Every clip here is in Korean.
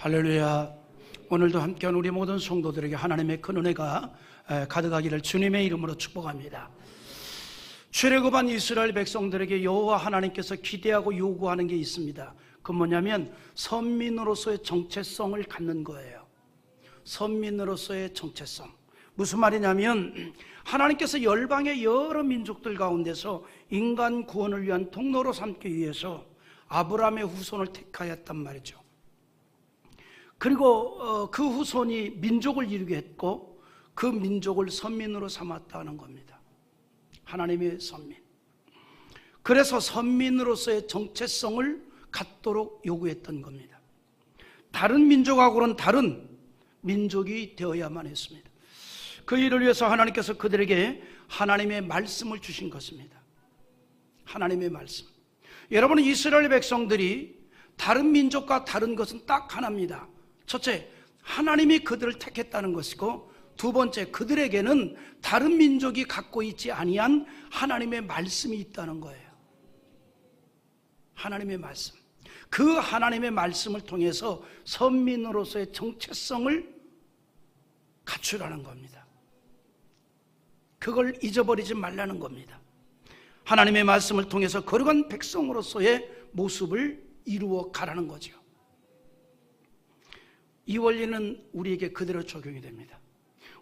할렐루야. 오늘도 함께한 우리 모든 성도들에게 하나님의 큰 은혜가 가득하기를 주님의 이름으로 축복합니다. 출애굽한 이스라엘 백성들에게 여호와 하나님께서 기대하고 요구하는 게 있습니다. 그건 뭐냐면 선민으로서의 정체성을 갖는 거예요. 선민으로서의 정체성. 무슨 말이냐면 하나님께서 열방의 여러 민족들 가운데서 인간 구원을 위한 통로로 삼기 위해서 아브라함의 후손을 택하였단 말이죠. 그리고 그 후손이 민족을 이루게 했고 그 민족을 선민으로 삼았다는 겁니다. 하나님의 선민. 그래서 선민으로서의 정체성을 갖도록 요구했던 겁니다. 다른 민족하고는 다른 민족이 되어야만 했습니다. 그 일을 위해서 하나님께서 그들에게 하나님의 말씀을 주신 것입니다. 하나님의 말씀. 여러분, 이스라엘 백성들이 다른 민족과 다른 것은 딱 하나입니다. 첫째, 하나님이 그들을 택했다는 것이고, 두 번째, 그들에게는 다른 민족이 갖고 있지 아니한 하나님의 말씀이 있다는 거예요. 하나님의 말씀. 그 하나님의 말씀을 통해서 선민으로서의 정체성을 갖추라는 겁니다. 그걸 잊어버리지 말라는 겁니다. 하나님의 말씀을 통해서 거룩한 백성으로서의 모습을 이루어 가라는 거죠. 이 원리는 우리에게 그대로 적용이 됩니다.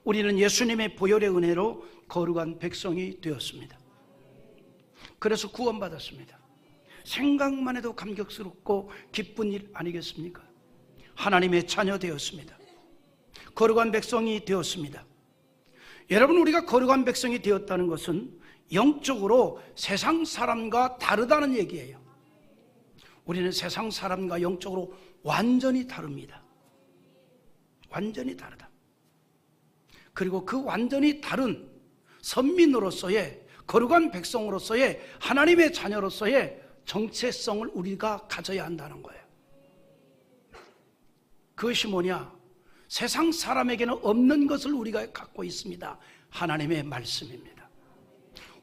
우리는 예수님의 보혈의 은혜로 거룩한 백성이 되었습니다. 그래서 구원받았습니다. 생각만 해도 감격스럽고 기쁜 일 아니겠습니까? 하나님의 자녀 되었습니다. 거룩한 백성이 되었습니다. 여러분, 우리가 거룩한 백성이 되었다는 것은 영적으로 세상 사람과 다르다는 얘기예요. 우리는 세상 사람과 영적으로 완전히 다릅니다. 완전히 다르다. 그리고 그 완전히 다른 선민으로서의 거룩한 백성으로서의 하나님의 자녀로서의 정체성을 우리가 가져야 한다는 거예요. 그것이 뭐냐? 세상 사람에게는 없는 것을 우리가 갖고 있습니다. 하나님의 말씀입니다.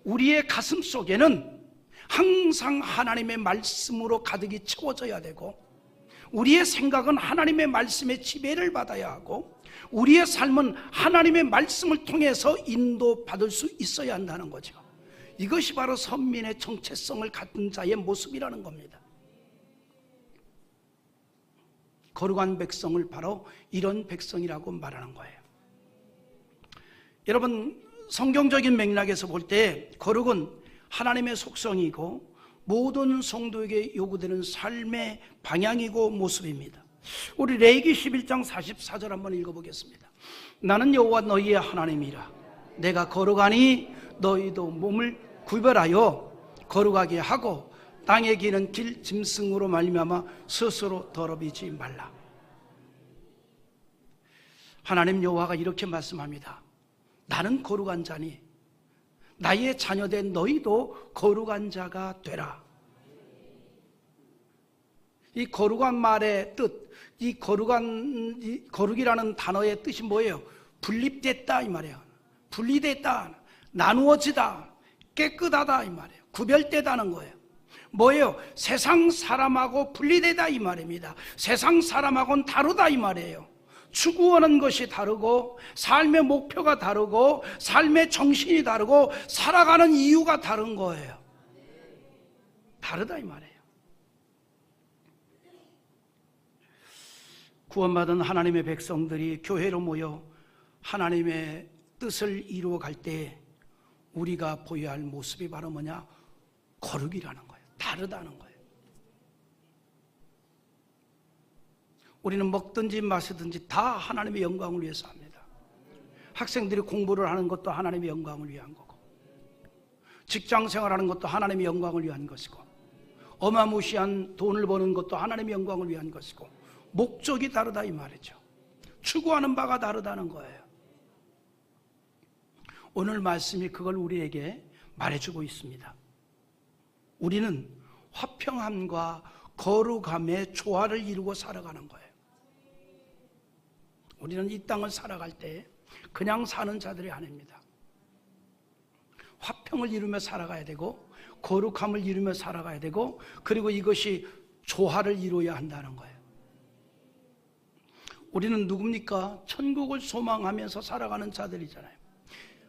우리의 가슴 속에는 항상 하나님의 말씀으로 가득히 채워져야 되고, 우리의 생각은 하나님의 말씀의 지배를 받아야 하고, 우리의 삶은 하나님의 말씀을 통해서 인도받을 수 있어야 한다는 거죠. 이것이 바로 선민의 정체성을 갖은 자의 모습이라는 겁니다. 거룩한 백성을 바로 이런 백성이라고 말하는 거예요. 여러분, 성경적인 맥락에서 볼 때 거룩은 하나님의 속성이고 모든 성도에게 요구되는 삶의 방향이고 모습입니다. 우리 레위기 11장 44절 한번 읽어보겠습니다. 나는 여호와 너희의 하나님이라. 내가 거룩하니 너희도 몸을 구별하여 거룩하게 하고 땅에 기는 길 짐승으로 말미암아 스스로 더럽히지 말라. 하나님 여호와가 이렇게 말씀합니다. 나는 거룩한 자니 나의 자녀된 너희도 거룩한 자가 되라. 이 거룩한 말의 뜻, 이 거룩이라는 단어의 뜻이 뭐예요? 분립됐다 이 말이에요. 분리됐다, 나누어지다, 깨끗하다 이 말이에요. 구별되다는 거예요. 뭐예요? 세상 사람하고 분리되다 이 말입니다. 세상 사람하고는 다르다 이 말이에요. 추구하는 것이 다르고, 삶의 목표가 다르고, 삶의 정신이 다르고, 살아가는 이유가 다른 거예요. 다르다 이 말이에요. 구원받은 하나님의 백성들이 교회로 모여 하나님의 뜻을 이루어 갈 때 우리가 보여야 할 모습이 바로 뭐냐? 거룩이라는 거예요. 다르다는 거예요. 우리는 먹든지 마시든지 다 하나님의 영광을 위해서 합니다. 학생들이 공부를 하는 것도 하나님의 영광을 위한 거고, 직장 생활하는 것도 하나님의 영광을 위한 것이고, 어마무시한 돈을 버는 것도 하나님의 영광을 위한 것이고, 목적이 다르다 이 말이죠. 추구하는 바가 다르다는 거예요. 오늘 말씀이 그걸 우리에게 말해주고 있습니다. 우리는 화평함과 거룩함의 조화를 이루고 살아가는 거예요. 우리는 이 땅을 살아갈 때 그냥 사는 자들이 아닙니다. 화평을 이루며 살아가야 되고, 거룩함을 이루며 살아가야 되고, 그리고 이것이 조화를 이루어야 한다는 거예요. 우리는 누굽니까? 천국을 소망하면서 살아가는 자들이잖아요.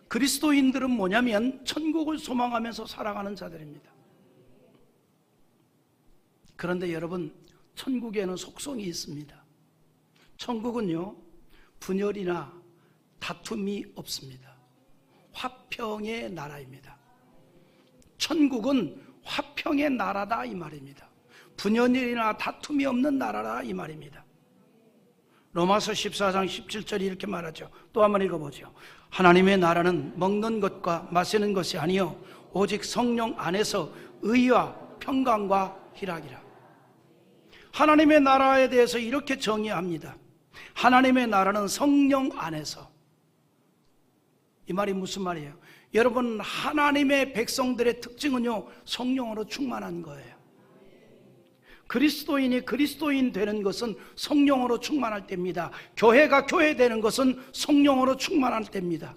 그리스도인들은 뭐냐면 천국을 소망하면서 살아가는 자들입니다. 그런데 여러분, 천국에는 속성이 있습니다. 천국은요, 분열이나 다툼이 없습니다. 화평의 나라입니다. 천국은 화평의 나라다 이 말입니다. 분열이나 다툼이 없는 나라다 이 말입니다. 로마서 14장 17절이 이렇게 말하죠. 또 한번 읽어보죠. 하나님의 나라는 먹는 것과 마시는 것이 아니요 오직 성령 안에서 의와 평강과 희락이라. 하나님의 나라에 대해서 이렇게 정의합니다. 하나님의 나라는 성령 안에서. 이 말이 무슨 말이에요? 여러분, 하나님의 백성들의 특징은요, 성령으로 충만한 거예요. 그리스도인이 그리스도인 되는 것은 성령으로 충만할 때입니다. 교회가 교회 되는 것은 성령으로 충만할 때입니다.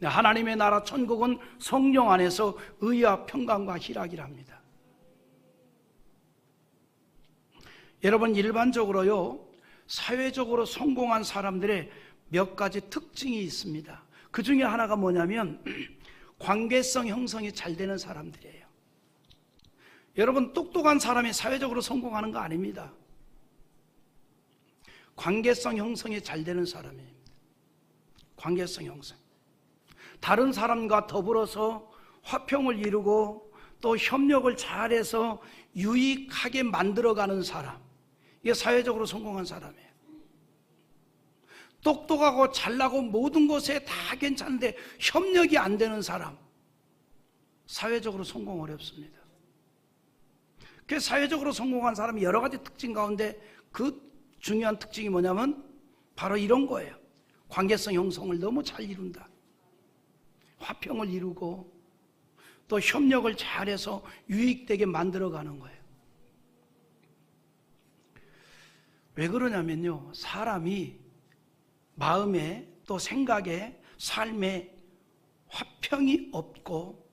하나님의 나라 천국은 성령 안에서 의와 평강과 희락이랍니다. 여러분, 일반적으로요, 사회적으로 성공한 사람들의 몇 가지 특징이 있습니다. 그 중에 하나가 뭐냐면 관계성 형성이 잘 되는 사람들이에요. 여러분, 똑똑한 사람이 사회적으로 성공하는 거 아닙니다. 관계성 형성이 잘 되는 사람입니다. 관계성 형성. 다른 사람과 더불어서 화평을 이루고 또 협력을 잘해서 유익하게 만들어가는 사람, 이게 사회적으로 성공한 사람이에요. 똑똑하고 잘나고 모든 것에 다 괜찮은데 협력이 안 되는 사람, 사회적으로 성공 어렵습니다. 그 사회적으로 성공한 사람이 여러 가지 특징 가운데 그 중요한 특징이 뭐냐면 바로 이런 거예요. 관계성 형성을 너무 잘 이룬다. 화평을 이루고 또 협력을 잘해서 유익되게 만들어가는 거예요. 왜 그러냐면요, 사람이 마음에 또 생각에 삶에 화평이 없고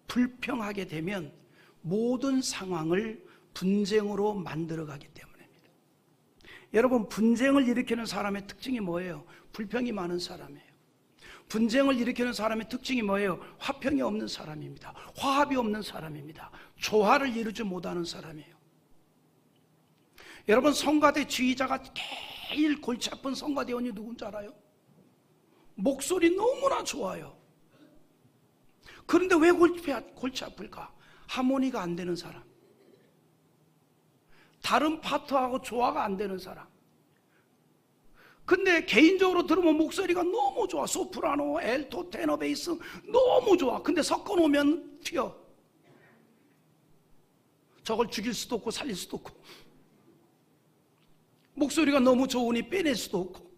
불평하게 되면 모든 상황을 분쟁으로 만들어가기 때문입니다. 여러분, 분쟁을 일으키는 사람의 특징이 뭐예요? 불평이 많은 사람이에요. 분쟁을 일으키는 사람의 특징이 뭐예요? 화평이 없는 사람입니다. 화합이 없는 사람입니다. 조화를 이루지 못하는 사람이에요. 여러분, 성가대 지휘자가 제일 골치 아픈 성가대원이 누군지 알아요? 목소리 너무나 좋아요. 그런데 왜 골치 아플까? 하모니가 안 되는 사람, 다른 파트하고 조화가 안 되는 사람. 근데 개인적으로 들으면 목소리가 너무 좋아. 소프라노, 엘토, 테너, 베이스 너무 좋아. 근데 섞어놓으면 튀어. 저걸 죽일 수도 없고 살릴 수도 없고, 목소리가 너무 좋으니 빼낼 수도 없고.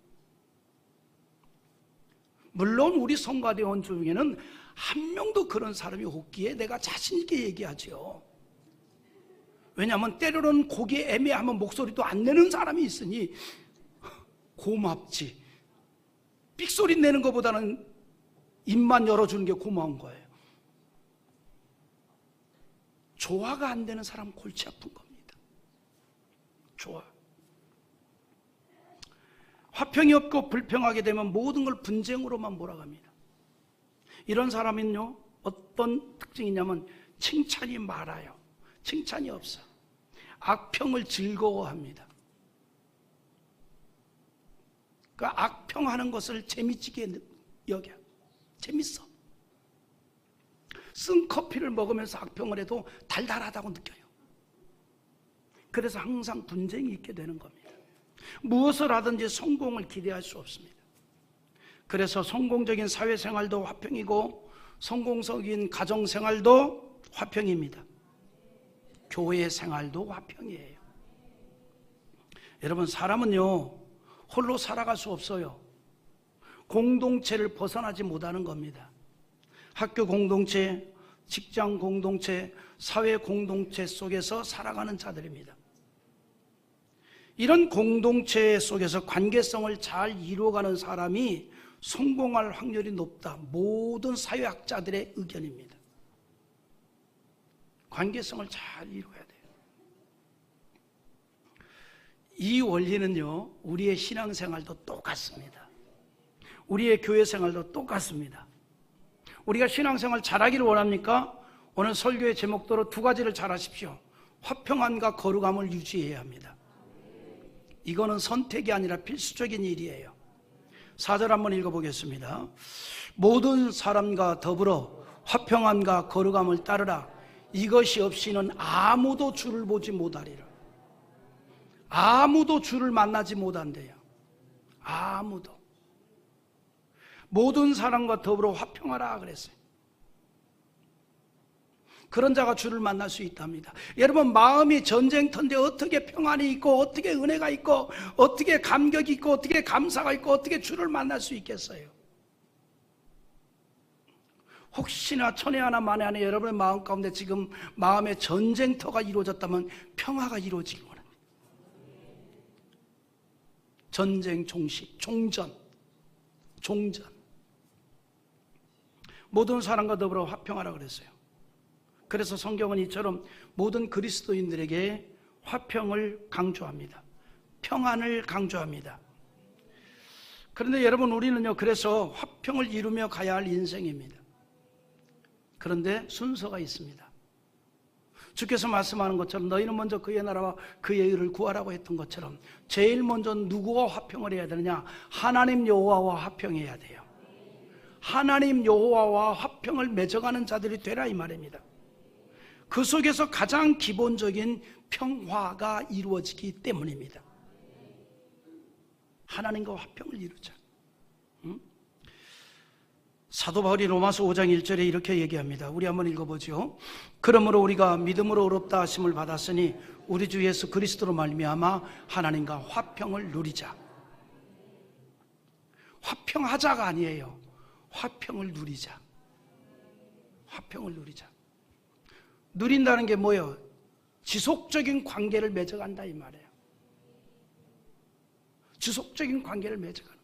물론 우리 성가대원 중에는 한 명도 그런 사람이 없기에 내가 자신 있게 얘기하죠. 왜냐하면 때로는 곡이 애매하면 목소리도 안 내는 사람이 있으니 고맙지. 삑소리 내는 것보다는 입만 열어주는 게 고마운 거예요. 조화가 안 되는 사람 골치 아픈 겁니다. 조화. 화평이 없고 불평하게 되면 모든 걸 분쟁으로만 몰아갑니다. 이런 사람은요, 어떤 특징이냐면 칭찬이 많아요. 칭찬이 없어. 악평을 즐거워합니다. 그 악평하는 것을 재미지게 여겨. 재밌어. 쓴 커피를 먹으면서 악평을 해도 달달하다고 느껴요. 그래서 항상 분쟁이 있게 되는 겁니다. 무엇을 하든지 성공을 기대할 수 없습니다. 그래서 성공적인 사회생활도 화평이고 성공적인 가정생활도 화평입니다. 교회 생활도 화평이에요. 여러분, 사람은요, 홀로 살아갈 수 없어요. 공동체를 벗어나지 못하는 겁니다. 학교 공동체, 직장 공동체, 사회 공동체 속에서 살아가는 자들입니다. 이런 공동체 속에서 관계성을 잘 이루어가는 사람이 성공할 확률이 높다. 모든 사회학자들의 의견입니다. 관계성을 잘 이루어야 돼요. 이 원리는요, 우리의 신앙생활도 똑같습니다. 우리의 교회생활도 똑같습니다. 우리가 신앙생활 잘하기를 원합니까? 오늘 설교의 제목대로 두 가지를 잘하십시오. 화평함과 거룩함을 유지해야 합니다. 이거는 선택이 아니라 필수적인 일이에요. 4절 한번 읽어보겠습니다. 모든 사람과 더불어 화평함과 거룩함을 따르라. 이것이 없이는 아무도 주를 보지 못하리라. 아무도 주를 만나지 못한대요. 아무도. 모든 사람과 더불어 화평하라 그랬어요. 그런 자가 주를 만날 수 있답니다. 여러분, 마음이 전쟁터인데 어떻게 평안이 있고 어떻게 은혜가 있고 어떻게 감격이 있고 어떻게 감사가 있고 어떻게 주를 만날 수 있겠어요? 혹시나 천에 하나 만에 하나 여러분의 마음 가운데 지금 마음의 전쟁터가 이루어졌다면 평화가 이루어지기 원합니다. 전쟁 종식, 종전. 모든 사람과 더불어 화평하라 그랬어요. 그래서 성경은 이처럼 모든 그리스도인들에게 화평을 강조합니다. 평안을 강조합니다. 그런데 여러분, 우리는요, 그래서 화평을 이루며 가야 할 인생입니다. 그런데 순서가 있습니다. 주께서 말씀하는 것처럼 너희는 먼저 그의 나라와 그의 의를 구하라고 했던 것처럼 제일 먼저 누구와 화평을 해야 되느냐? 하나님 여호와와 화평해야 돼요. 하나님 여호와와 화평을 맺어가는 자들이 되라 이 말입니다. 그 속에서 가장 기본적인 평화가 이루어지기 때문입니다. 하나님과 화평을 이루자. 사도 바울이 로마서 5장 1절에 이렇게 얘기합니다. 우리 한번 읽어보죠. 그러므로 우리가 믿음으로 의롭다 하심을 받았으니 우리 주 예수 그리스도로 말미암아 하나님과 화평을 누리자. 화평하자가 아니에요. 화평을 누리자. 화평을 누리자. 누린다는 게 뭐예요? 지속적인 관계를 맺어간다 이 말이에요. 지속적인 관계를 맺어가는 거예요.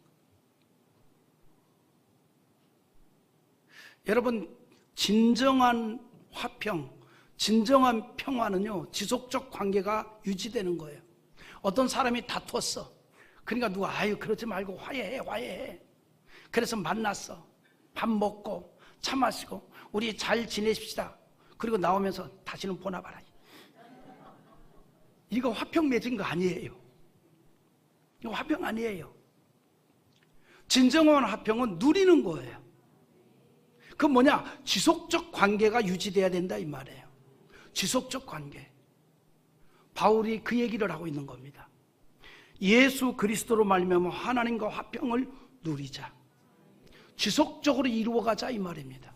여러분, 진정한 화평, 진정한 평화는요, 지속적 관계가 유지되는 거예요. 어떤 사람이 다퉜어. 그러니까 누가 아유 그러지 말고 화해해. 그래서 만났어. 밥 먹고 차 마시고 우리 잘 지내십시다. 그리고 나오면서 다시는 보나 봐라. 이거 화평 맺은 거 아니에요. 이거 화평 아니에요. 진정한 화평은 누리는 거예요. 그건 뭐냐? 지속적 관계가 유지돼야 된다 이 말이에요. 지속적 관계. 바울이 그 얘기를 하고 있는 겁니다. 예수 그리스도로 말미암아 하나님과 화평을 누리자. 지속적으로 이루어가자 이 말입니다.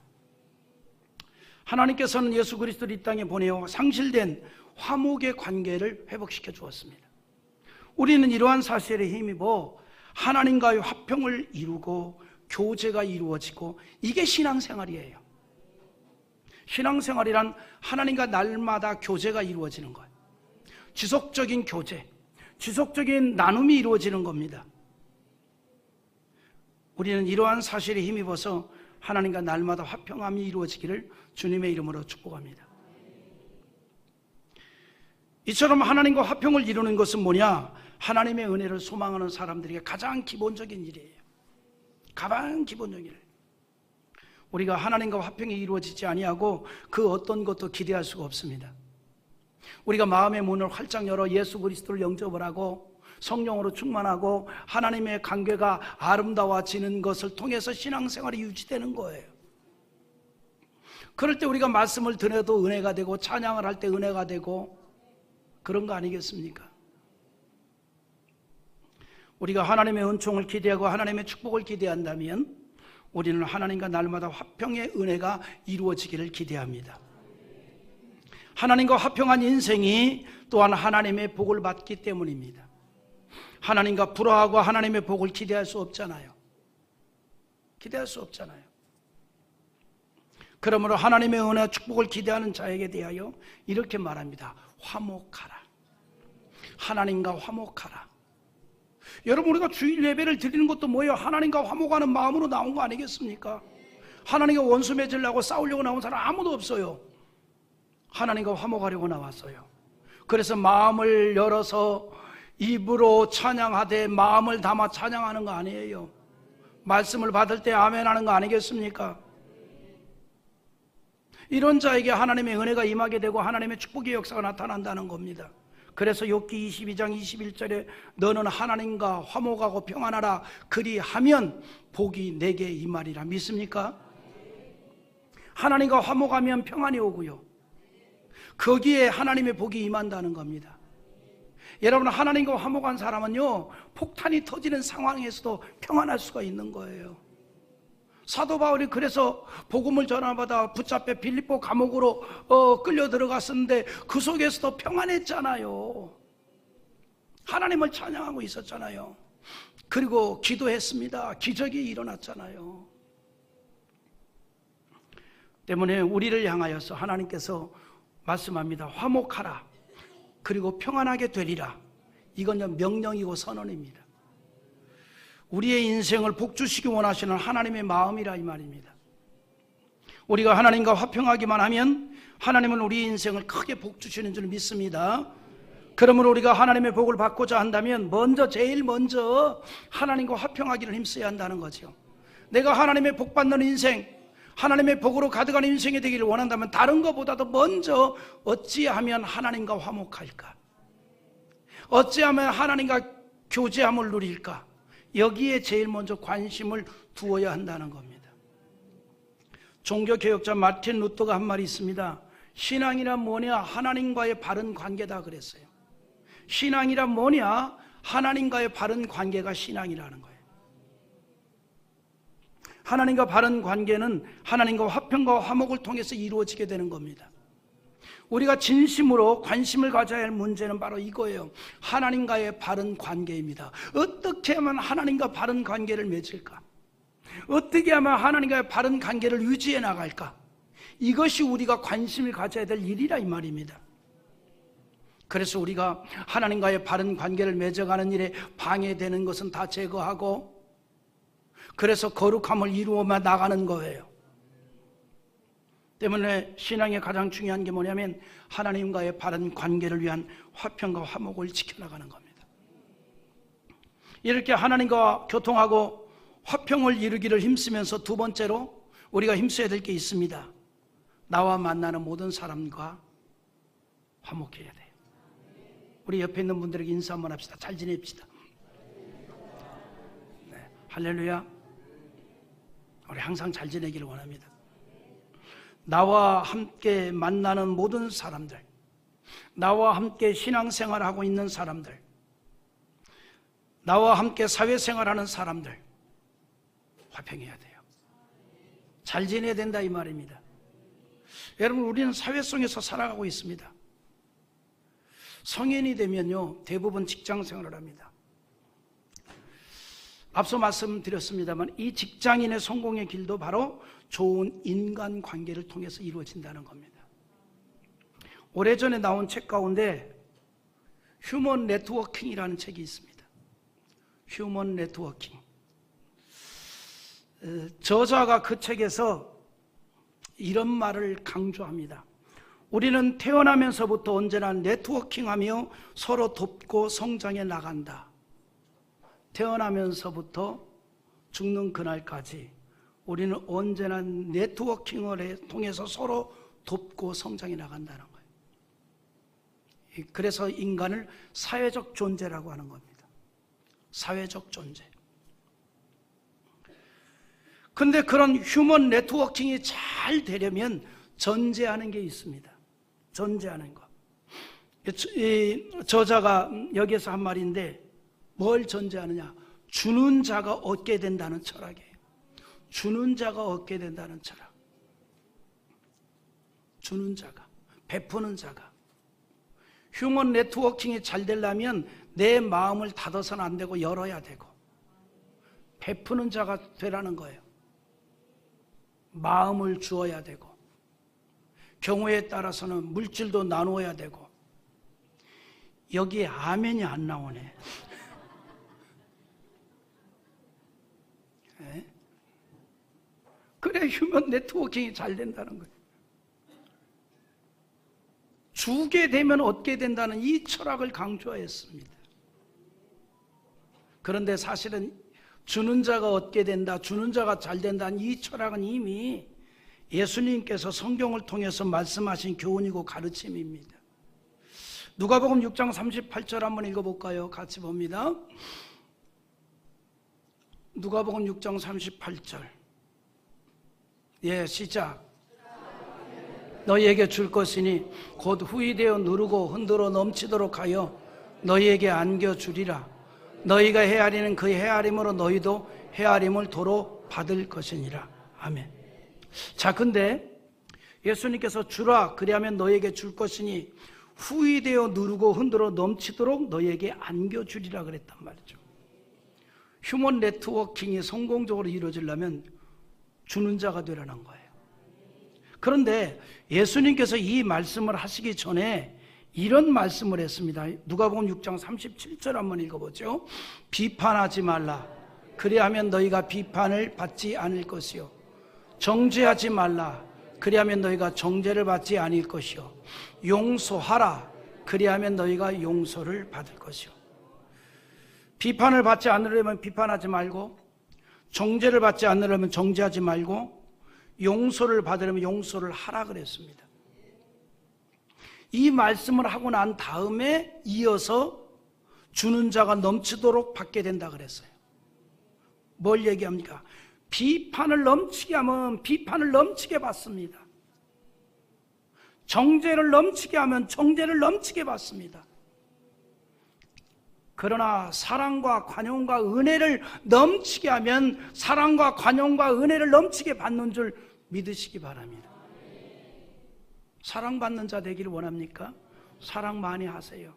하나님께서는 예수 그리스도를 이 땅에 보내어 상실된 화목의 관계를 회복시켜 주었습니다. 우리는 이러한 사실에 힘입어 하나님과의 화평을 이루고 교제가 이루어지고, 이게 신앙생활이에요. 신앙생활이란 하나님과 날마다 교제가 이루어지는 거예요. 지속적인 교제, 지속적인 나눔이 이루어지는 겁니다. 우리는 이러한 사실에 힘입어서 하나님과 날마다 화평함이 이루어지기를 주님의 이름으로 축복합니다. 이처럼 하나님과 화평을 이루는 것은 뭐냐? 하나님의 은혜를 소망하는 사람들에게 가장 기본적인 일이에요. 가장 기본적인 일. 우리가 하나님과 화평이 이루어지지 아니하고 그 어떤 것도 기대할 수가 없습니다. 우리가 마음의 문을 활짝 열어 예수 그리스도를 영접을 하고 성령으로 충만하고 하나님의 관계가 아름다워지는 것을 통해서 신앙생활이 유지되는 거예요. 그럴 때 우리가 말씀을 들어도 은혜가 되고 찬양을 할 때 은혜가 되고 그런 거 아니겠습니까? 우리가 하나님의 은총을 기대하고 하나님의 축복을 기대한다면 우리는 하나님과 날마다 화평의 은혜가 이루어지기를 기대합니다. 하나님과 화평한 인생이 또한 하나님의 복을 받기 때문입니다. 하나님과 불화하고 하나님의 복을 기대할 수 없잖아요. 기대할 수 없잖아요. 그러므로 하나님의 은혜와 축복을 기대하는 자에게 대하여 이렇게 말합니다. 화목하라. 하나님과 화목하라. 여러분, 우리가 주일 예배를 드리는 것도 뭐예요? 하나님과 화목하는 마음으로 나온 거 아니겠습니까? 하나님과 원수 맺으려고 싸우려고 나온 사람 아무도 없어요. 하나님과 화목하려고 나왔어요. 그래서 마음을 열어서 입으로 찬양하되 마음을 담아 찬양하는 거 아니에요. 말씀을 받을 때 아멘 하는 거 아니겠습니까? 이런 자에게 하나님의 은혜가 임하게 되고 하나님의 축복의 역사가 나타난다는 겁니다. 그래서 욥기 22장 21절에 너는 하나님과 화목하고 평안하라 그리하면 복이 내게 임하리라. 믿습니까? 하나님과 화목하면 평안이 오고요, 거기에 하나님의 복이 임한다는 겁니다. 여러분, 하나님과 화목한 사람은요, 폭탄이 터지는 상황에서도 평안할 수가 있는 거예요. 사도 바울이 그래서 복음을 전하받아 붙잡혀 빌립보 감옥으로 끌려 들어갔었는데 그 속에서도 평안했잖아요. 하나님을 찬양하고 있었잖아요. 그리고 기도했습니다. 기적이 일어났잖아요. 때문에 우리를 향하여서 하나님께서 말씀합니다. 화목하라, 그리고 평안하게 되리라. 이건 명령이고 선언입니다. 우리의 인생을 복주시기 원하시는 하나님의 마음이라 이 말입니다. 우리가 하나님과 화평하기만 하면 하나님은 우리 인생을 크게 복주시는 줄 믿습니다. 그러므로 우리가 하나님의 복을 받고자 한다면 제일 먼저 하나님과 화평하기를 힘써야 한다는 거죠. 내가 하나님의 복 받는 인생, 하나님의 복으로 가득한 인생이 되기를 원한다면 다른 것보다도 먼저 어찌하면 하나님과 화목할까? 어찌하면 하나님과 교제함을 누릴까? 여기에 제일 먼저 관심을 두어야 한다는 겁니다. 종교개혁자 마틴 루터가 한 말이 있습니다. 신앙이란 뭐냐? 하나님과의 바른 관계다 그랬어요. 신앙이란 뭐냐? 하나님과의 바른 관계가 신앙이라는 거예요. 하나님과 바른 관계는 하나님과 화평과 화목을 통해서 이루어지게 되는 겁니다. 우리가 진심으로 관심을 가져야 할 문제는 바로 이거예요. 하나님과의 바른 관계입니다. 어떻게 하면 하나님과 바른 관계를 맺을까? 어떻게 하면 하나님과의 바른 관계를 유지해 나갈까? 이것이 우리가 관심을 가져야 될 일이라 이 말입니다. 그래서 우리가 하나님과의 바른 관계를 맺어가는 일에 방해되는 것은 다 제거하고, 그래서 거룩함을 이루어 나가는 거예요. 때문에 신앙의 가장 중요한 게 뭐냐면 하나님과의 바른 관계를 위한 화평과 화목을 지켜나가는 겁니다. 이렇게 하나님과 교통하고 화평을 이루기를 힘쓰면서 두 번째로 우리가 힘써야 될 게 있습니다. 나와 만나는 모든 사람과 화목해야 돼요. 우리 옆에 있는 분들에게 인사 한번 합시다. 잘 지냅시다. 네, 할렐루야. 우리 항상 잘 지내기를 원합니다. 나와 함께 만나는 모든 사람들, 나와 함께 신앙생활하고 있는 사람들, 나와 함께 사회생활하는 사람들 화평해야 돼요. 잘 지내야 된다 이 말입니다. 여러분, 우리는 사회 속에서 살아가고 있습니다. 성인이 되면요, 대부분 직장생활을 합니다. 앞서 말씀드렸습니다만 이 직장인의 성공의 길도 바로 좋은 인간관계를 통해서 이루어진다는 겁니다. 오래전에 나온 책 가운데 휴먼 네트워킹이라는 책이 있습니다. 휴먼 네트워킹. 저자가 그 책에서 이런 말을 강조합니다. 우리는 태어나면서부터 언제나 네트워킹하며 서로 돕고 성장해 나간다. 태어나면서부터 죽는 그날까지 우리는 언제나 네트워킹을 통해서 서로 돕고 성장해 나간다는 거예요. 그래서 인간을 사회적 존재라고 하는 겁니다. 사회적 존재. 근데 그런 휴먼 네트워킹이 잘 되려면 전제하는 게 있습니다. 전제하는 거. 이 저자가 여기에서 한 말인데 뭘 전제하느냐? 주는 자가 얻게 된다는 철학이에요. 주는 자가 얻게 된다는 철학. 주는 자가, 베푸는 자가. 휴먼 네트워킹이 잘 되려면 내 마음을 닫아서는 안 되고 열어야 되고 베푸는 자가 되라는 거예요. 마음을 주어야 되고 경우에 따라서는 물질도 나누어야 되고. 여기에 아멘이 안 나오네. 네? 그래 휴먼 네트워킹이 잘 된다는 거예요. 주게 되면 얻게 된다는 이 철학을 강조했습니다. 그런데 사실은 주는 자가 얻게 된다, 주는 자가 잘 된다는 이 철학은 이미 예수님께서 성경을 통해서 말씀하신 교훈이고 가르침입니다. 누가복음 6장 38절 한번 읽어볼까요? 같이 봅니다. 누가복음 6장 38절. 예, 시작. 너희에게 줄 것이니 곧 후이되어 누르고 흔들어 넘치도록 하여 너희에게 안겨주리라. 너희가 헤아리는 그 헤아림으로 너희도 헤아림을 도로 받을 것이니라. 아멘. 자, 근데 예수님께서 주라, 그리하면 너희에게 줄 것이니 후이되어 누르고 흔들어 넘치도록 너희에게 안겨주리라 그랬단 말이죠. 휴먼 네트워킹이 성공적으로 이루어지려면 주는 자가 되라는 거예요. 그런데 예수님께서 이 말씀을 하시기 전에 이런 말씀을 했습니다. 누가복음 6장 37절 한번 읽어보죠. 비판하지 말라. 그리하면 너희가 비판을 받지 않을 것이요. 정죄하지 말라. 그리하면 너희가 정죄를 받지 않을 것이요. 용서하라. 그리하면 너희가 용서를 받을 것이요. 비판을 받지 않으려면 비판하지 말고, 정죄를 받지 않으려면 정죄하지 말고, 용서를 받으려면 용서를 하라 그랬습니다. 이 말씀을 하고 난 다음에 이어서 주는 자가 넘치도록 받게 된다 그랬어요. 뭘 얘기합니까? 비판을 넘치게 하면 비판을 넘치게 받습니다. 정죄를 넘치게 하면 정죄를 넘치게 받습니다. 그러나 사랑과 관용과 은혜를 넘치게 하면 사랑과 관용과 은혜를 넘치게 받는 줄 믿으시기 바랍니다. 사랑받는 자 되기를 원합니까? 사랑 많이 하세요.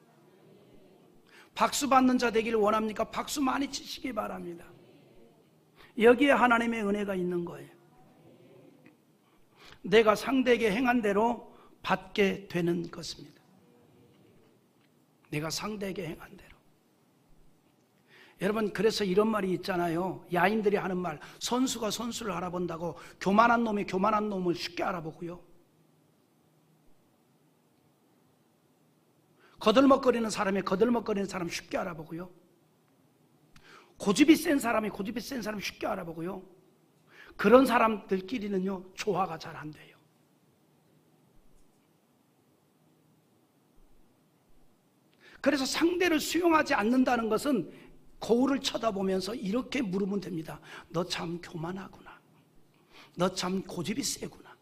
박수 받는 자 되기를 원합니까? 박수 많이 치시기 바랍니다. 여기에 하나님의 은혜가 있는 거예요. 내가 상대에게 행한 대로 받게 되는 것입니다. 내가 상대에게 행한 대로. 여러분, 그래서 이런 말이 있잖아요. 야인들이 하는 말, 선수가 선수를 알아본다고 교만한 놈이 교만한 놈을 쉽게 알아보고요, 거들먹거리는 사람이 거들먹거리는 사람 쉽게 알아보고요, 고집이 센 사람이 고집이 센 사람 쉽게 알아보고요, 그런 사람들끼리는요 조화가 잘 안 돼요. 그래서 상대를 수용하지 않는다는 것은 거울을 쳐다보면서 이렇게 물으면 됩니다. 너 참 교만하구나, 너 참 고집이 세구나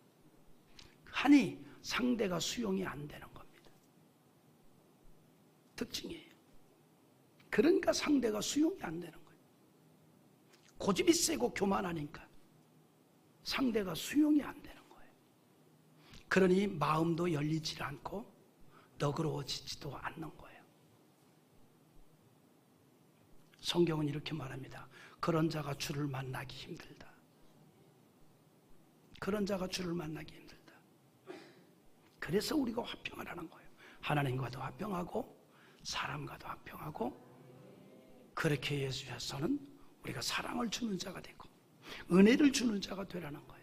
하니 상대가 수용이 안 되는 겁니다. 특징이에요. 그러니까 상대가 수용이 안 되는 거예요. 고집이 세고 교만하니까 상대가 수용이 안 되는 거예요. 그러니 마음도 열리지 않고 너그러워지지도 않는 거예요. 성경은 이렇게 말합니다. 그런 자가 주를 만나기 힘들다. 그런 자가 주를 만나기 힘들다. 그래서 우리가 화평을 하는 거예요. 하나님과도 화평하고 사람과도 화평하고, 그렇게 해주셔서는 우리가 사랑을 주는 자가 되고 은혜를 주는 자가 되라는 거예요.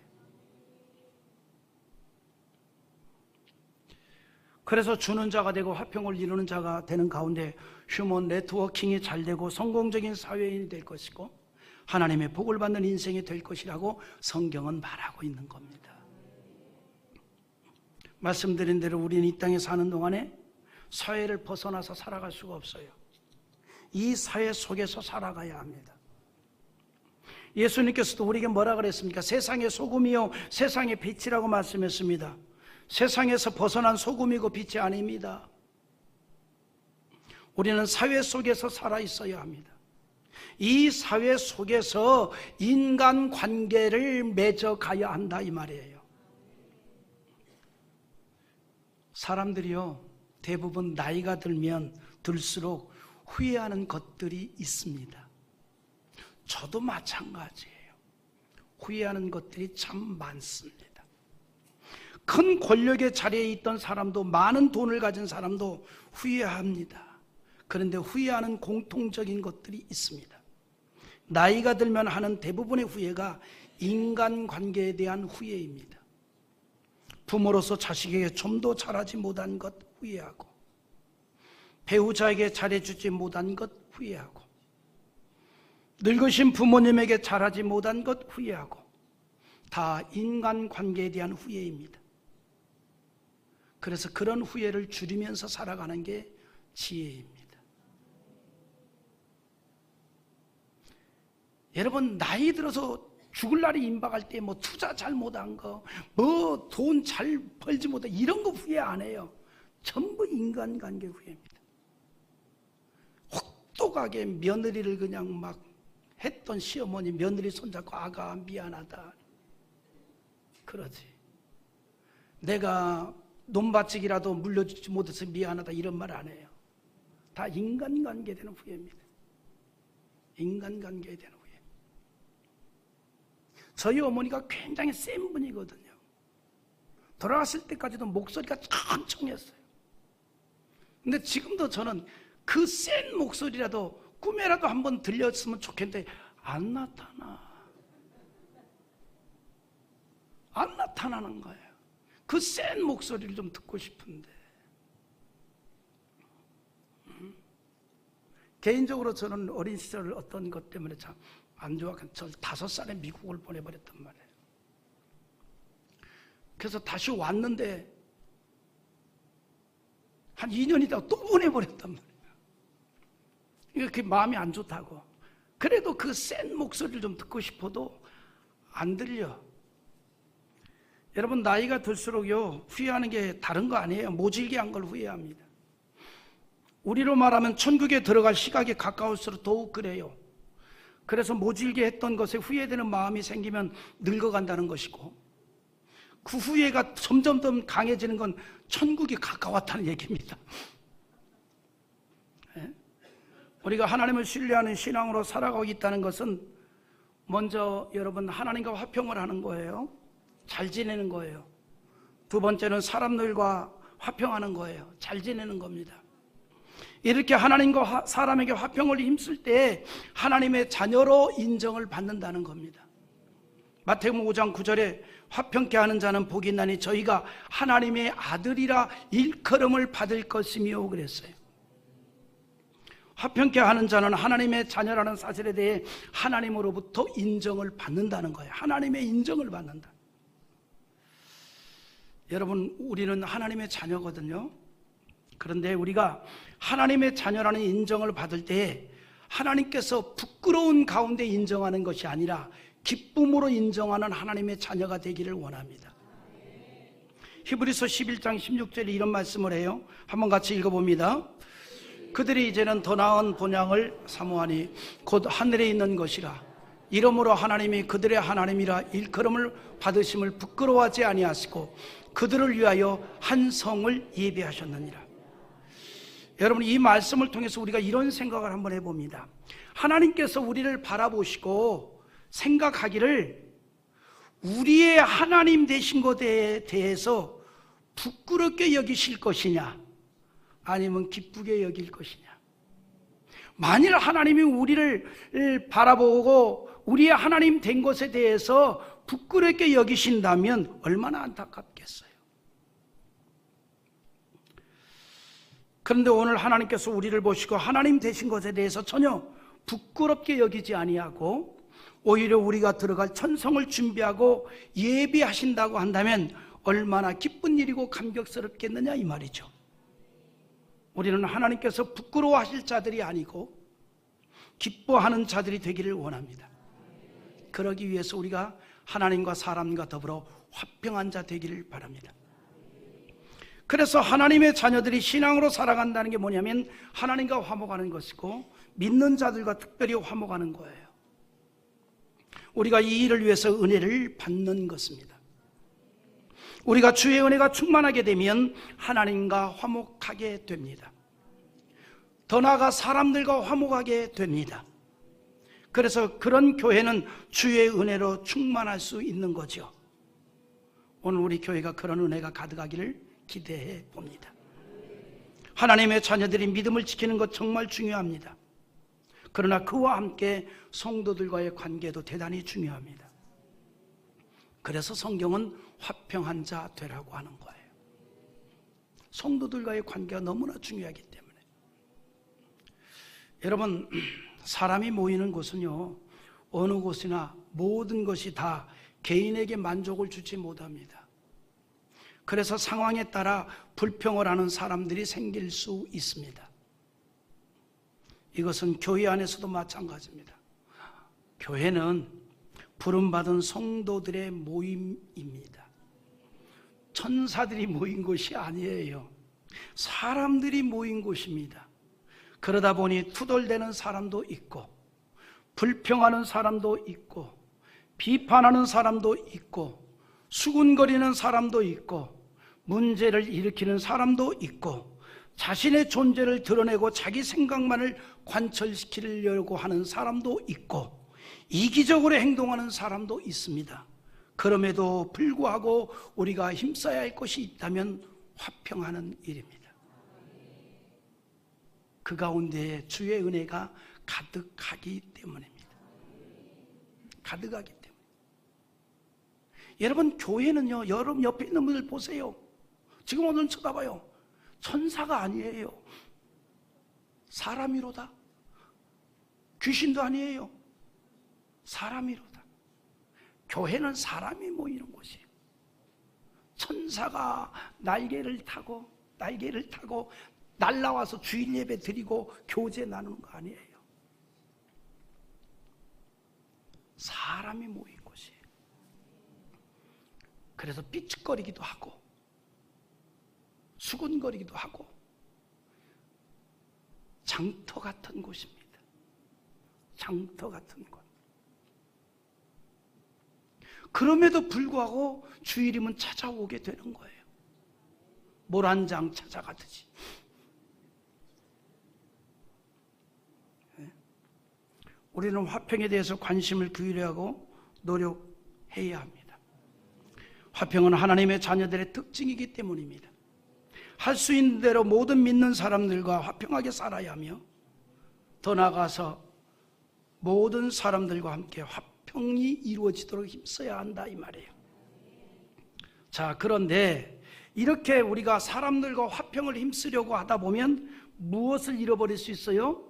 그래서 주는 자가 되고 화평을 이루는 자가 되는 가운데 휴먼 네트워킹이 잘 되고 성공적인 사회인이 될 것이고 하나님의 복을 받는 인생이 될 것이라고 성경은 말하고 있는 겁니다. 말씀드린 대로 우리는 이 땅에 사는 동안에 사회를 벗어나서 살아갈 수가 없어요. 이 사회 속에서 살아가야 합니다. 예수님께서도 우리에게 뭐라 그랬습니까? 세상의 소금이요 세상의 빛이라고 말씀했습니다. 세상에서 벗어난 소금이고 빛이 아닙니다. 우리는 사회 속에서 살아 있어야 합니다. 이 사회 속에서 인간관계를 맺어가야 한다 이 말이에요. 사람들이요 대부분 나이가 들면 들수록 후회하는 것들이 있습니다. 저도 마찬가지예요. 후회하는 것들이 참 많습니다. 큰 권력의 자리에 있던 사람도, 많은 돈을 가진 사람도 후회합니다. 그런데 후회하는 공통적인 것들이 있습니다. 나이가 들면 하는 대부분의 후회가 인간관계에 대한 후회입니다. 부모로서 자식에게 좀 더 잘하지 못한 것 후회하고, 배우자에게 잘해주지 못한 것 후회하고, 늙으신 부모님에게 잘하지 못한 것 후회하고 다 인간관계에 대한 후회입니다. 그래서 그런 후회를 줄이면서 살아가는 게 지혜입니다. 여러분, 나이 들어서 죽을 날이 임박할 때 뭐 투자 잘 못한 거, 뭐 돈 잘 벌지 못한 이런 거 후회 안 해요. 전부 인간관계 후회입니다. 혹독하게 며느리를 그냥 막 했던 시어머니 며느리 손잡고 아가 미안하다 그러지. 내가 논밭이라도 물려주지 못해서 미안하다 이런 말 안 해요. 다 인간관계에 대한 후회입니다. 인간관계에 대한 후회. 저희 어머니가 굉장히 센 분이거든요. 돌아갔을 때까지도 목소리가 천청했어요. 근데 지금도 저는 그 센 목소리라도 꿈에라도 한번 들렸으면 좋겠는데 안 나타나는 거예요. 그 센 목소리를 좀 듣고 싶은데. 개인적으로 저는 어린 시절 어떤 것 때문에 참 안 좋아하고 저 5살에 미국을 보내버렸단 말이에요. 그래서 다시 왔는데 한 2년 있다가 또 보내버렸단 말이에요. 이렇게 마음이 안 좋다고. 그래도 그 센 목소리를 좀 듣고 싶어도 안 들려. 여러분, 나이가 들수록요 후회하는 게 다른 거 아니에요. 모질게 한 걸 후회합니다. 우리로 말하면 천국에 들어갈 시각이 가까울수록 더욱 그래요. 그래서 모질게 했던 것에 후회되는 마음이 생기면 늙어간다는 것이고, 그 후회가 점점 더 강해지는 건 천국이 가까웠다는 얘기입니다. 우리가 하나님을 신뢰하는 신앙으로 살아가고 있다는 것은 먼저 여러분 하나님과 화평을 하는 거예요. 잘 지내는 거예요. 두 번째는 사람들과 화평하는 거예요. 잘 지내는 겁니다. 이렇게 하나님과 사람에게 화평을 힘쓸 때 하나님의 자녀로 인정을 받는다는 겁니다. 마태복음 5장 9절에 화평케 하는 자는 복이 있나니 저희가 하나님의 아들이라 일컬음을 받을 것이며 그랬어요. 화평케 하는 자는 하나님의 자녀라는 사실에 대해 하나님으로부터 인정을 받는다는 거예요. 하나님의 인정을 받는다. 여러분, 우리는 하나님의 자녀거든요. 그런데 우리가 하나님의 자녀라는 인정을 받을 때 하나님께서 부끄러운 가운데 인정하는 것이 아니라 기쁨으로 인정하는 하나님의 자녀가 되기를 원합니다. 히브리서 11장 16절에 이런 말씀을 해요. 한번 같이 읽어봅니다. 그들이 이제는 더 나은 본향을 사모하니 곧 하늘에 있는 것이라. 이러므로 하나님이 그들의 하나님이라 일컬음을 받으심을 부끄러워하지 아니하시고 그들을 위하여 한 성을 예비하셨느니라. 여러분, 이 말씀을 통해서 우리가 이런 생각을 한번 해봅니다. 하나님께서 우리를 바라보시고 생각하기를 우리의 하나님 되신 것에 대해서 부끄럽게 여기실 것이냐 아니면 기쁘게 여길 것이냐. 만일 하나님이 우리를 바라보고 우리의 하나님 된 것에 대해서 부끄럽게 여기신다면 얼마나 안타깝겠어요. 그런데 오늘 하나님께서 우리를 보시고 하나님 되신 것에 대해서 전혀 부끄럽게 여기지 아니하고 오히려 우리가 들어갈 천성을 준비하고 예비하신다고 한다면 얼마나 기쁜 일이고 감격스럽겠느냐 이 말이죠. 우리는 하나님께서 부끄러워하실 자들이 아니고 기뻐하는 자들이 되기를 원합니다. 그러기 위해서 우리가 하나님과 사람과 더불어 화평한 자 되기를 바랍니다. 그래서 하나님의 자녀들이 신앙으로 살아간다는 게 뭐냐면 하나님과 화목하는 것이고 믿는 자들과 특별히 화목하는 거예요. 우리가 이 일을 위해서 은혜를 받는 것입니다. 우리가 주의 은혜가 충만하게 되면 하나님과 화목하게 됩니다. 더 나아가 사람들과 화목하게 됩니다. 그래서 그런 교회는 주의 은혜로 충만할 수 있는 거죠. 오늘 우리 교회가 그런 은혜가 가득하기를 기대해 봅니다. 하나님의 자녀들이 믿음을 지키는 것 정말 중요합니다. 그러나 그와 함께 성도들과의 관계도 대단히 중요합니다. 그래서 성경은 화평한 자 되라고 하는 거예요. 성도들과의 관계가 너무나 중요하기 때문에. 여러분, 사람이 모이는 곳은요, 어느 곳이나 모든 것이 다 개인에게 만족을 주지 못합니다. 그래서 상황에 따라 불평을 하는 사람들이 생길 수 있습니다. 이것은 교회 안에서도 마찬가지입니다. 교회는 부름받은 성도들의 모임입니다. 천사들이 모인 곳이 아니에요. 사람들이 모인 곳입니다. 그러다 보니 투덜대는 사람도 있고, 불평하는 사람도 있고, 비판하는 사람도 있고, 수군거리는 사람도 있고, 문제를 일으키는 사람도 있고, 자신의 존재를 드러내고 자기 생각만을 관철시키려고 하는 사람도 있고, 이기적으로 행동하는 사람도 있습니다. 그럼에도 불구하고 우리가 힘써야 할 것이 있다면 화평하는 일입니다. 그 가운데 주의 은혜가 가득하기 때문입니다. 가득하기 때문에. 여러분, 교회는요, 여러분 옆에 있는 분들 보세요. 지금 오늘 쳐다봐요. 천사가 아니에요. 사람이로다. 귀신도 아니에요. 사람이로다. 교회는 사람이 모이는 곳이에요. 천사가 날개를 타고 날라와서 주일 예배 드리고 교제 나누는 거 아니에요. 사람이 모인 곳이에요. 그래서 삐죽거리기도 하고 수군거리기도 하고 장터 같은 곳입니다. 장터 같은 곳. 그럼에도 불구하고 주일이면 찾아오게 되는 거예요. 모란장 찾아가듯이. 우리는 화평에 대해서 관심을 기울여하고 노력해야 합니다. 화평은 하나님의 자녀들의 특징이기 때문입니다. 할 수 있는 대로 모든 믿는 사람들과 화평하게 살아야 하며, 더 나아가서 모든 사람들과 함께 화평이 이루어지도록 힘써야 한다, 이 말이에요. 자, 그런데 이렇게 우리가 사람들과 화평을 힘쓰려고 하다 보면 무엇을 잃어버릴 수 있어요?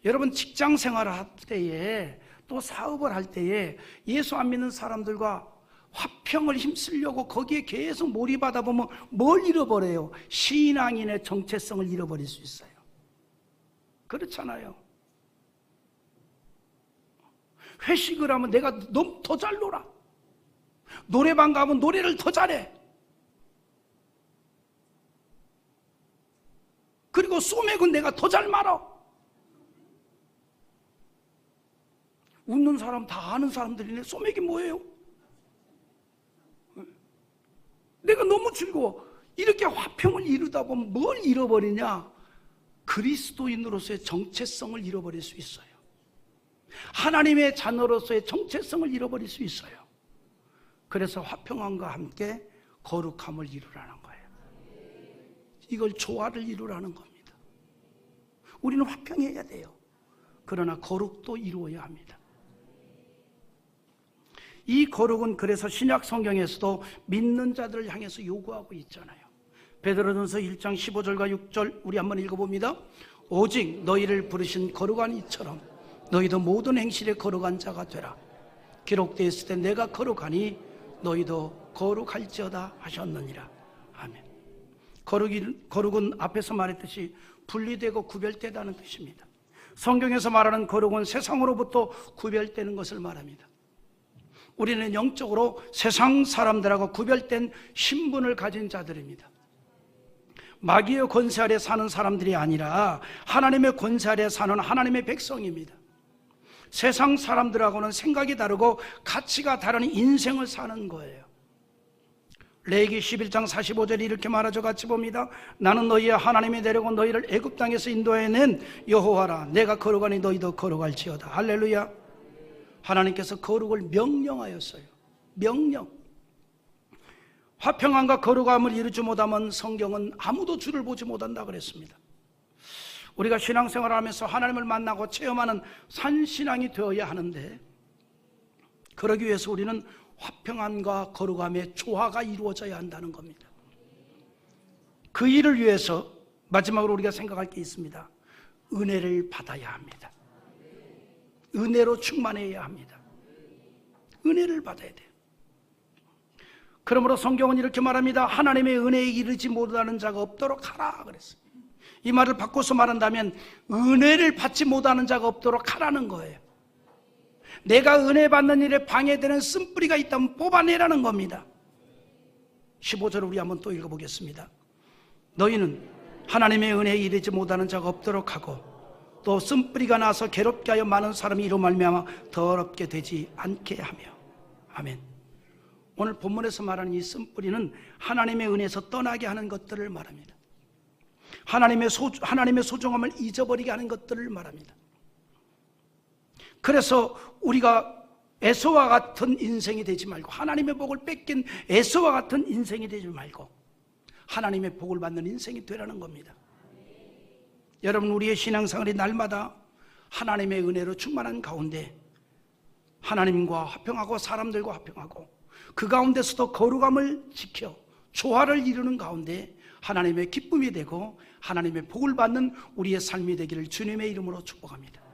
여러분, 직장 생활을 할 때에, 또 사업을 할 때에 예수 안 믿는 사람들과 화평을 힘쓰려고 거기에 계속 몰입하다 보면 뭘 잃어버려요? 신앙인의 정체성을 잃어버릴 수 있어요. 그렇잖아요. 회식을 하면 내가 너무 더 잘 놀아. 노래방 가면 노래를 더 잘해. 그리고 소맥은 내가 더 잘 말아. 웃는 사람 다 아는 사람들이네. 소맥이 뭐예요? 내가 너무 즐거워. 이렇게 화평을 이루다 보면 뭘 잃어버리냐? 그리스도인으로서의 정체성을 잃어버릴 수 있어요. 하나님의 자녀로서의 정체성을 잃어버릴 수 있어요. 그래서 화평함과 함께 거룩함을 이루라는 거예요. 이걸 조화를 이루라는 겁니다. 우리는 화평해야 돼요. 그러나 거룩도 이루어야 합니다. 이 거룩은 그래서 신약 성경에서도 믿는 자들을 향해서 요구하고 있잖아요. 베드로전서 1장 15절과 6절 우리 한번 읽어봅니다. 오직 너희를 부르신 거룩한 이처럼 너희도 모든 행실에 거룩한 자가 되라. 기록되어 있을 때 내가 거룩하니 너희도 거룩할지어다 하셨느니라. 아멘. 거룩은 앞에서 말했듯이 분리되고 구별되다는 뜻입니다. 성경에서 말하는 거룩은 세상으로부터 구별되는 것을 말합니다. 우리는 영적으로 세상 사람들하고 구별된 신분을 가진 자들입니다. 마귀의 권세 아래 사는 사람들이 아니라 하나님의 권세 아래 사는 하나님의 백성입니다. 세상 사람들하고는 생각이 다르고 가치가 다른 인생을 사는 거예요. 레위기 11장 45절이 이렇게 말하죠. 같이 봅니다. 나는 너희의 하나님이 되려고 너희를 애굽 땅에서 인도해낸 여호와라. 내가 거룩하니 너희도 거룩할지어다. 할렐루야. 하나님께서 거룩을 명령하였어요. 명령. 화평함과 거룩함을 이루지 못하면 성경은 아무도 주를 보지 못한다 그랬습니다. 우리가 신앙생활을 하면서 하나님을 만나고 체험하는 산신앙이 되어야 하는데, 그러기 위해서 우리는 화평함과 거룩함의 조화가 이루어져야 한다는 겁니다. 그 일을 위해서 마지막으로 우리가 생각할 게 있습니다. 은혜를 받아야 합니다. 은혜로 충만해야 합니다. 은혜를 받아야 돼요. 그러므로 성경은 이렇게 말합니다. 하나님의 은혜에 이르지 못하는 자가 없도록 하라 그랬어요. 이 말을 바꿔서 말한다면 은혜를 받지 못하는 자가 없도록 하라는 거예요. 내가 은혜 받는 일에 방해되는 쓴뿌리가 있다면 뽑아내라는 겁니다. 15절을 우리 한번 또 읽어보겠습니다. 너희는 하나님의 은혜에 이르지 못하는 자가 없도록 하고 또 쓴뿌리가 나서 괴롭게 하여 많은 사람이 이로 말미암아 더럽게 되지 않게 하며. 아멘. 오늘 본문에서 말하는 이 쓴뿌리는 하나님의 은혜에서 떠나게 하는 것들을 말합니다. 하나님의 소중함을 잊어버리게 하는 것들을 말합니다. 그래서 우리가 에서와 같은 인생이 되지 말고, 하나님의 복을 뺏긴 에서와 같은 인생이 되지 말고 하나님의 복을 받는 인생이 되라는 겁니다. 여러분, 우리의 신앙생활이 날마다 하나님의 은혜로 충만한 가운데 하나님과 화평하고 사람들과 화평하고 그 가운데서도 거룩함을 지켜 조화를 이루는 가운데 하나님의 기쁨이 되고 하나님의 복을 받는 우리의 삶이 되기를 주님의 이름으로 축복합니다.